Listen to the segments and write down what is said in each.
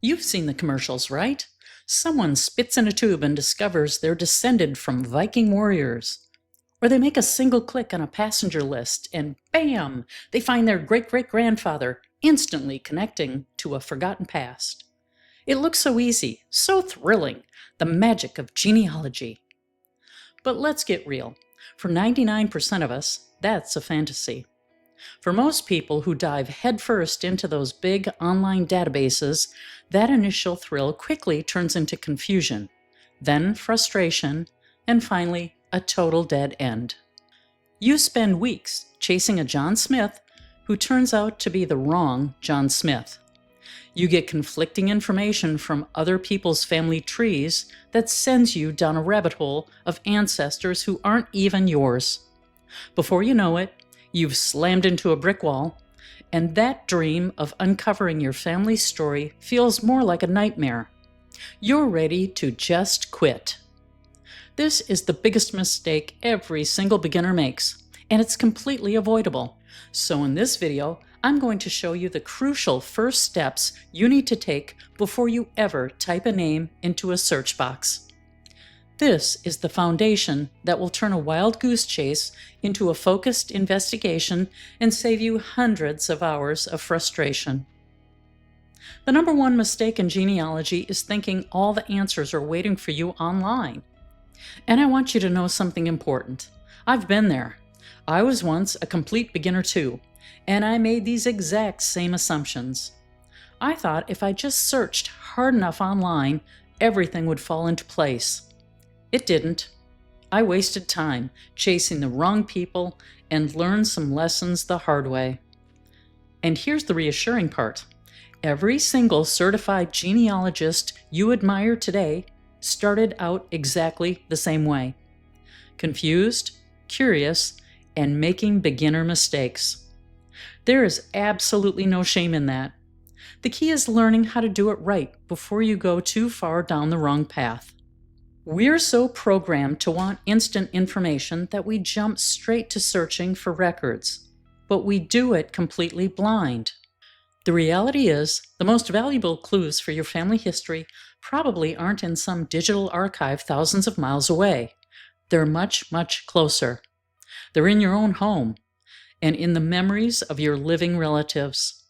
You've seen the commercials, right? Someone spits in a tube and discovers they're descended from Viking warriors. Or they make a single click on a passenger list and bam, they find their great-great-grandfather, instantly connecting to a forgotten past. It looks so easy, so thrilling, the magic of genealogy. But let's get real. For 99% of us, that's a fantasy. For most people who dive headfirst into those big online databases, that initial thrill quickly turns into confusion, then frustration, and finally, a total dead end. You spend weeks chasing a John Smith who turns out to be the wrong John Smith. You get conflicting information from other people's family trees that sends you down a rabbit hole of ancestors who aren't even yours. Before you know it, you've slammed into a brick wall, and that dream of uncovering your family's story feels more like a nightmare. You're ready to just quit. This is the biggest mistake every single beginner makes, and it's completely avoidable. So in this video, I'm going to show you the crucial first steps you need to take before you ever type a name into a search box. This is the foundation that will turn a wild goose chase into a focused investigation and save you hundreds of hours of frustration. The number one mistake in genealogy is thinking all the answers are waiting for you online. And I want you to know something important. I've been there. I was once a complete beginner too, and I made these exact same assumptions. I thought if I just searched hard enough online, everything would fall into place. It didn't. I wasted time chasing the wrong people and learned some lessons the hard way. And here's the reassuring part. Every single certified genealogist you admire today started out exactly the same way. Confused, curious, and making beginner mistakes. There is absolutely no shame in that. The key is learning how to do it right before you go too far down the wrong path. We're so programmed to want instant information that we jump straight to searching for records, but we do it completely blind. The reality is, the most valuable clues for your family history probably aren't in some digital archive thousands of miles away. They're much, much closer. They're in your own home and in the memories of your living relatives.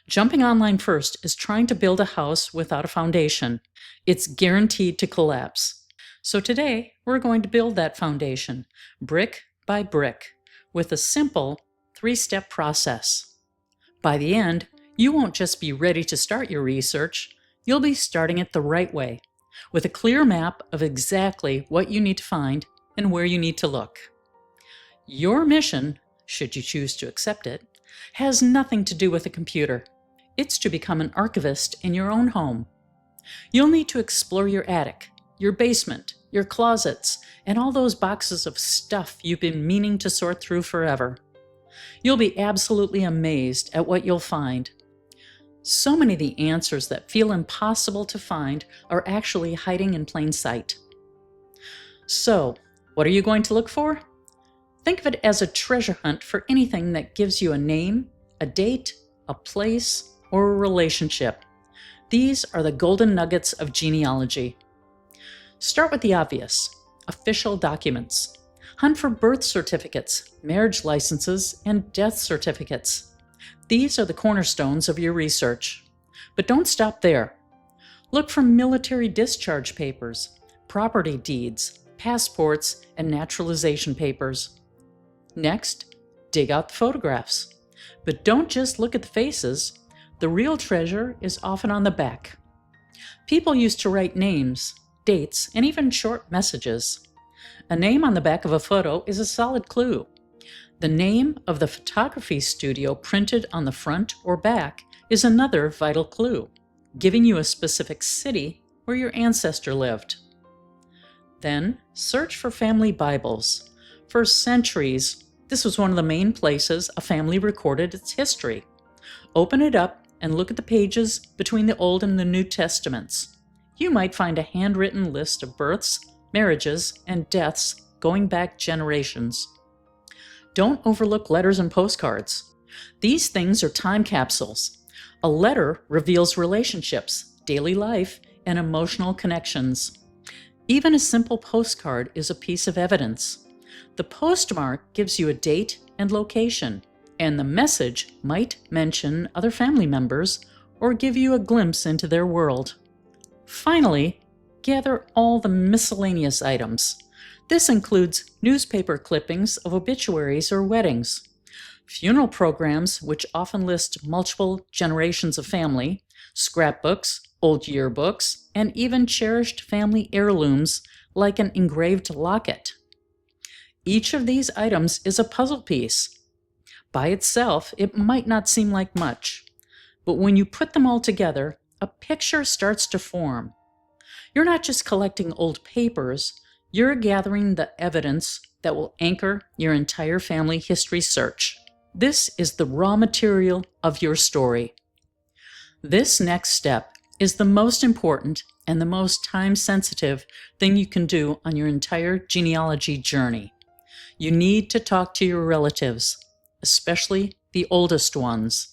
Jumping online first is trying to build a house without a foundation. It's guaranteed to collapse. So today, we're going to build that foundation, brick by brick, with a simple 3-step process. By the end, you won't just be ready to start your research, you'll be starting it the right way, with a clear map of exactly what you need to find and where you need to look. Your mission, should you choose to accept it, has nothing to do with a computer. It's to become an archivist in your own home. You'll need to explore your attic, your basement, your closets, and all those boxes of stuff you've been meaning to sort through forever. You'll be absolutely amazed at what you'll find. So many of the answers that feel impossible to find are actually hiding in plain sight. So, what are you going to look for? Think of it as a treasure hunt for anything that gives you a name, a date, a place, or a relationship. These are the golden nuggets of genealogy. Start with the obvious: official documents. Hunt for birth certificates, marriage licenses, and death certificates. These are the cornerstones of your research. But don't stop there. Look for military discharge papers, property deeds, passports, and naturalization papers. Next, dig out the photographs. But don't just look at the faces. The real treasure is often on the back. People used to write names, dates, and even short messages. A name on the back of a photo is a solid clue. The name of the photography studio printed on the front or back is another vital clue, giving you a specific city where your ancestor lived. Then, search for family Bibles. For centuries, this was one of the main places a family recorded its history. Open it up and look at the pages between the Old and the New Testaments. You might find a handwritten list of births, marriages, and deaths going back generations. Don't overlook letters and postcards. These things are time capsules. A letter reveals relationships, daily life, and emotional connections. Even a simple postcard is a piece of evidence. The postmark gives you a date and location, and the message might mention other family members or give you a glimpse into their world. Finally, gather all the miscellaneous items. This includes newspaper clippings of obituaries or weddings, funeral programs, which often list multiple generations of family, scrapbooks, old yearbooks, and even cherished family heirlooms like an engraved locket. Each of these items is a puzzle piece. By itself, it might not seem like much, but when you put them all together, a picture starts to form. You're not just collecting old papers, you're gathering the evidence that will anchor your entire family history search. This is the raw material of your story. This next step is the most important and the most time-sensitive thing you can do on your entire genealogy journey. You need to talk to your relatives, especially the oldest ones.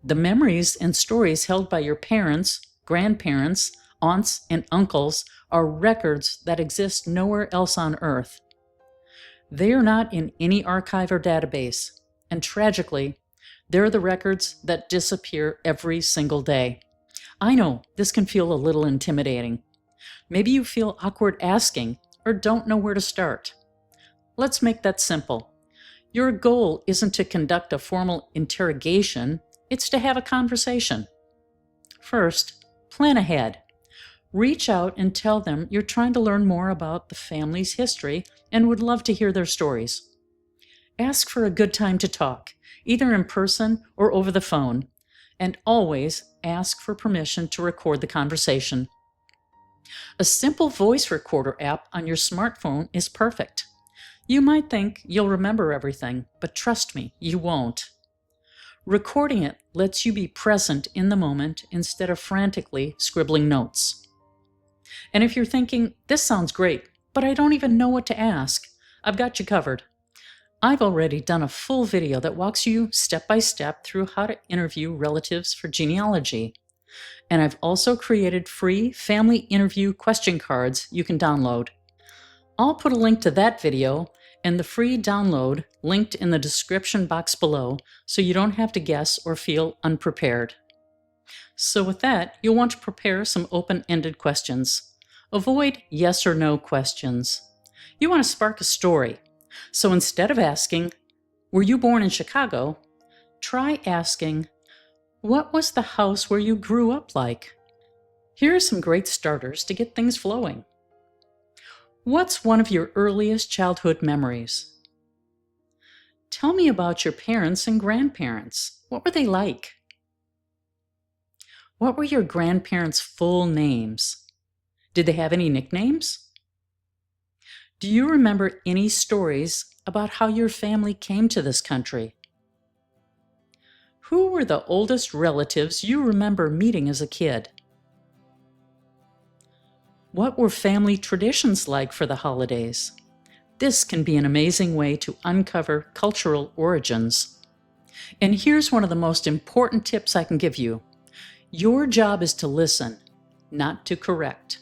The memories and stories held by your parents, grandparents, aunts, and uncles are records that exist nowhere else on Earth. They are not in any archive or database, and tragically, they're the records that disappear every single day. I know this can feel a little intimidating. Maybe you feel awkward asking or don't know where to start. Let's make that simple. Your goal isn't to conduct a formal interrogation, it's to have a conversation. First, plan ahead. Reach out and tell them you're trying to learn more about the family's history and would love to hear their stories. Ask for a good time to talk, either in person or over the phone, and always ask for permission to record the conversation. A simple voice recorder app on your smartphone is perfect. You might think you'll remember everything, but trust me, you won't. Recording it lets you be present in the moment instead of frantically scribbling notes. And if you're thinking, this sounds great, but I don't even know what to ask, I've got you covered. I've already done a full video that walks you step by step through how to interview relatives for genealogy. And I've also created free family interview question cards you can download. I'll put a link to that video and the free download linked in the description box below so you don't have to guess or feel unprepared. So with that, you'll want to prepare some open-ended questions. Avoid yes or no questions. You want to spark a story. So instead of asking, were you born in Chicago? Try asking, what was the house where you grew up like? Here are some great starters to get things flowing. What's one of your earliest childhood memories? Tell me about your parents and grandparents. What were they like? What were your grandparents' full names? Did they have any nicknames? Do you remember any stories about how your family came to this country? Who were the oldest relatives you remember meeting as a kid? What were family traditions like for the holidays? This can be an amazing way to uncover cultural origins. And here's one of the most important tips I can give you. Your job is to listen, not to correct.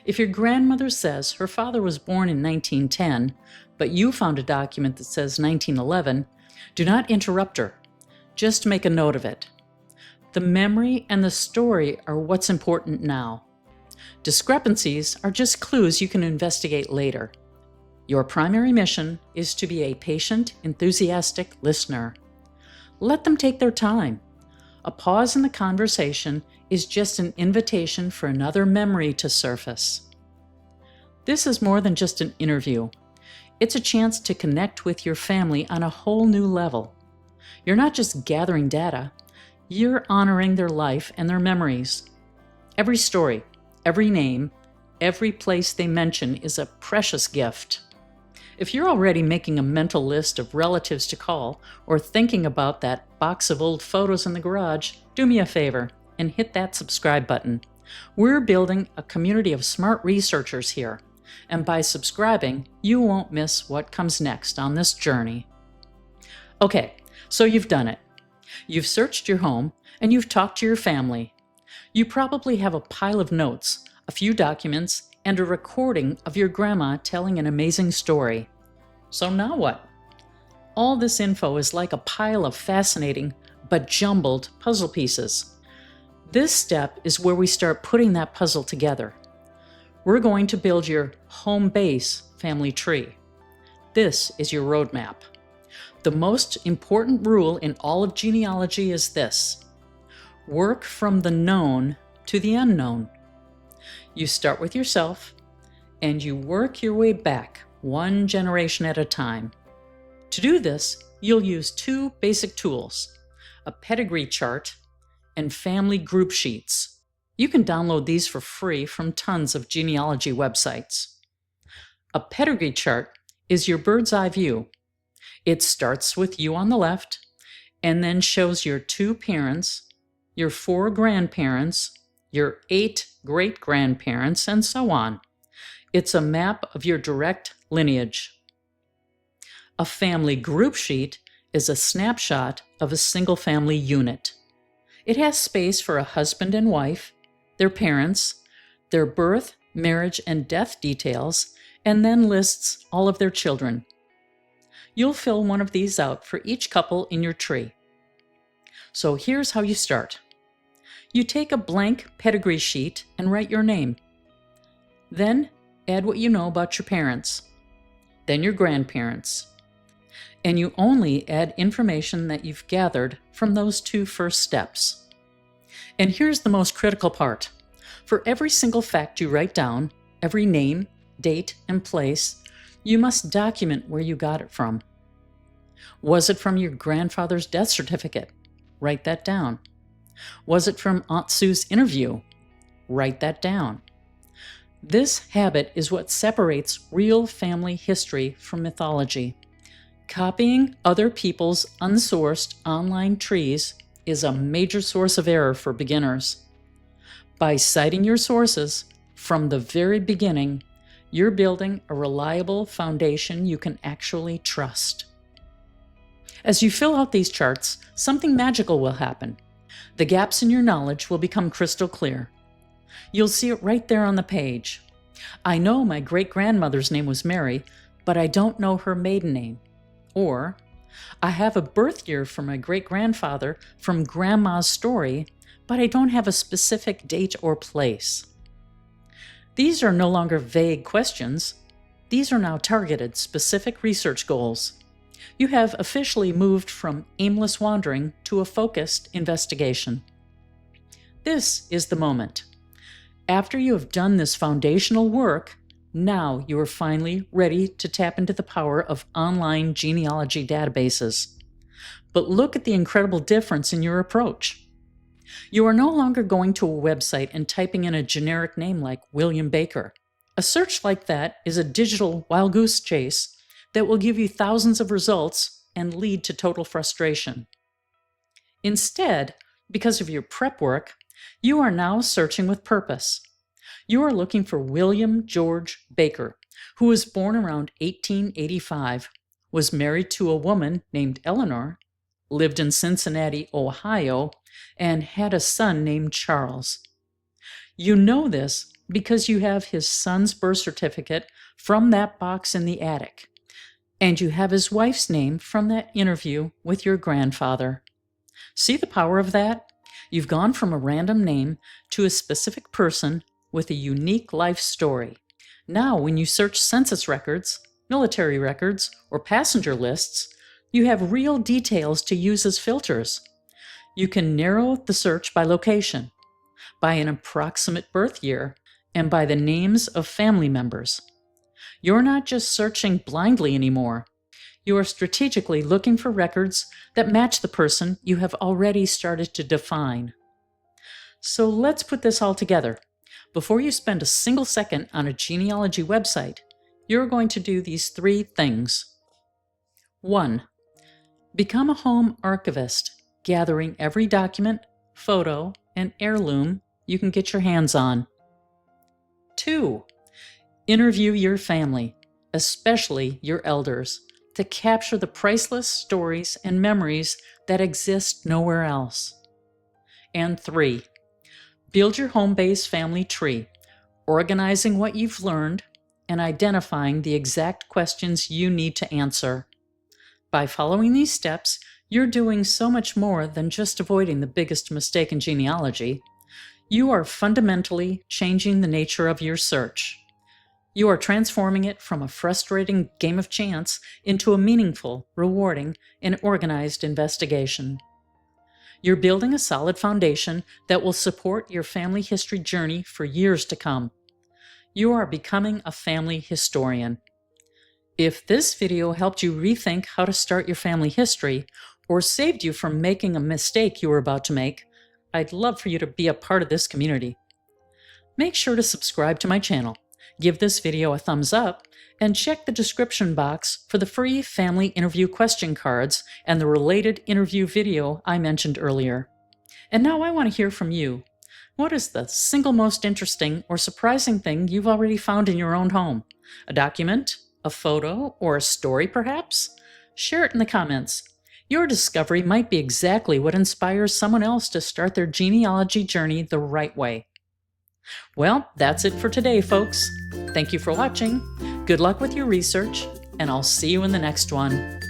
If your grandmother says her father was born in 1910, but you found a document that says 1911, do not interrupt her. Just make a note of it. The memory and the story are what's important now. Discrepancies are just clues you can investigate later. Your primary mission is to be a patient, enthusiastic listener. Let them take their time. A pause in the conversation is just an invitation for another memory to surface. This is more than just an interview. It's a chance to connect with your family on a whole new level. You're not just gathering data, you're honoring their life and their memories. Every story, every name, every place they mention is a precious gift. If you're already making a mental list of relatives to call or thinking about that box of old photos in the garage, do me a favor and hit that subscribe button. We're building a community of smart researchers here, and by subscribing, you won't miss what comes next on this journey. Okay, so you've done it. You've searched your home, and you've talked to your family. You probably have a pile of notes, a few documents, and a recording of your grandma telling an amazing story. So now what? All this info is like a pile of fascinating but jumbled puzzle pieces. This step is where we start putting that puzzle together. We're going to build your home base family tree. This is your roadmap. The most important rule in all of genealogy is this: work from the known to the unknown. You start with yourself, and you work your way back one generation at a time. To do this, you'll use two basic tools: a pedigree chart and family group sheets. You can download these for free from tons of genealogy websites. A pedigree chart is your bird's eye view. It starts with you on the left and then shows your 2 parents, your 4 grandparents, your 8 great-grandparents, and so on. It's a map of your direct lineage. A family group sheet is a snapshot of a single family unit. It has space for a husband and wife, their parents, their birth, marriage, and death details, and then lists all of their children. You'll fill one of these out for each couple in your tree. So here's how you start. You take a blank pedigree sheet and write your name. Then add what you know about your parents, then your grandparents. And you only add information that you've gathered from those 2 first steps. And here's the most critical part. For every single fact you write down, every name, date, and place, you must document where you got it from. Was it from your grandfather's death certificate? Write that down. Was it from Aunt Sue's interview? Write that down. This habit is what separates real family history from mythology. Copying other people's unsourced online trees is a major source of error for beginners. By citing your sources from the very beginning, you're building a reliable foundation you can actually trust. As you fill out these charts, something magical will happen. The gaps in your knowledge will become crystal clear. You'll see it right there on the page. I know my great-grandmother's name was Mary, but I don't know her maiden name. Or, I have a birth year for my great-grandfather from Grandma's story, but I don't have a specific date or place. These are no longer vague questions. These are now targeted, specific research goals. You have officially moved from aimless wandering to a focused investigation. This is the moment. After you have done this foundational work, now you are finally ready to tap into the power of online genealogy databases. But look at the incredible difference in your approach. You are no longer going to a website and typing in a generic name like William Baker. A search like that is a digital wild goose chase that will give you thousands of results and lead to total frustration. Instead, because of your prep work, you are now searching with purpose. You are looking for William George Baker, who was born around 1885, was married to a woman named Eleanor, lived in Cincinnati, Ohio, and had a son named Charles. You know this because you have his son's birth certificate from that box in the attic, and you have his wife's name from that interview with your grandfather. See the power of that? You've gone from a random name to a specific person with a unique life story. Now, when you search census records, military records, or passenger lists, you have real details to use as filters. You can narrow the search by location, by an approximate birth year, and by the names of family members. You're not just searching blindly anymore. You are strategically looking for records that match the person you have already started to define. So let's put this all together. Before you spend a single second on a genealogy website, you're going to do these 3 things. 1. Become a home archivist, gathering every document, photo, and heirloom you can get your hands on. 2. Interview your family, especially your elders, to capture the priceless stories and memories that exist nowhere else. And 3, build your home-based family tree, organizing what you've learned and identifying the exact questions you need to answer. By following these steps, you're doing so much more than just avoiding the biggest mistake in genealogy. You are fundamentally changing the nature of your search. You are transforming it from a frustrating game of chance into a meaningful, rewarding, and organized investigation. You're building a solid foundation that will support your family history journey for years to come. You are becoming a family historian. If this video helped you rethink how to start your family history, or saved you from making a mistake you were about to make, I'd love for you to be a part of this community. Make sure to subscribe to my channel, give this video a thumbs up, and check the description box for the free family interview question cards and the related interview video I mentioned earlier. And now I want to hear from you. What is the single most interesting or surprising thing you've already found in your own home? A document, a photo, or a story perhaps? Share it in the comments. Your discovery might be exactly what inspires someone else to start their genealogy journey the right way. Well, that's it for today, folks. Thank you for watching. Good luck with your research, and I'll see you in the next one.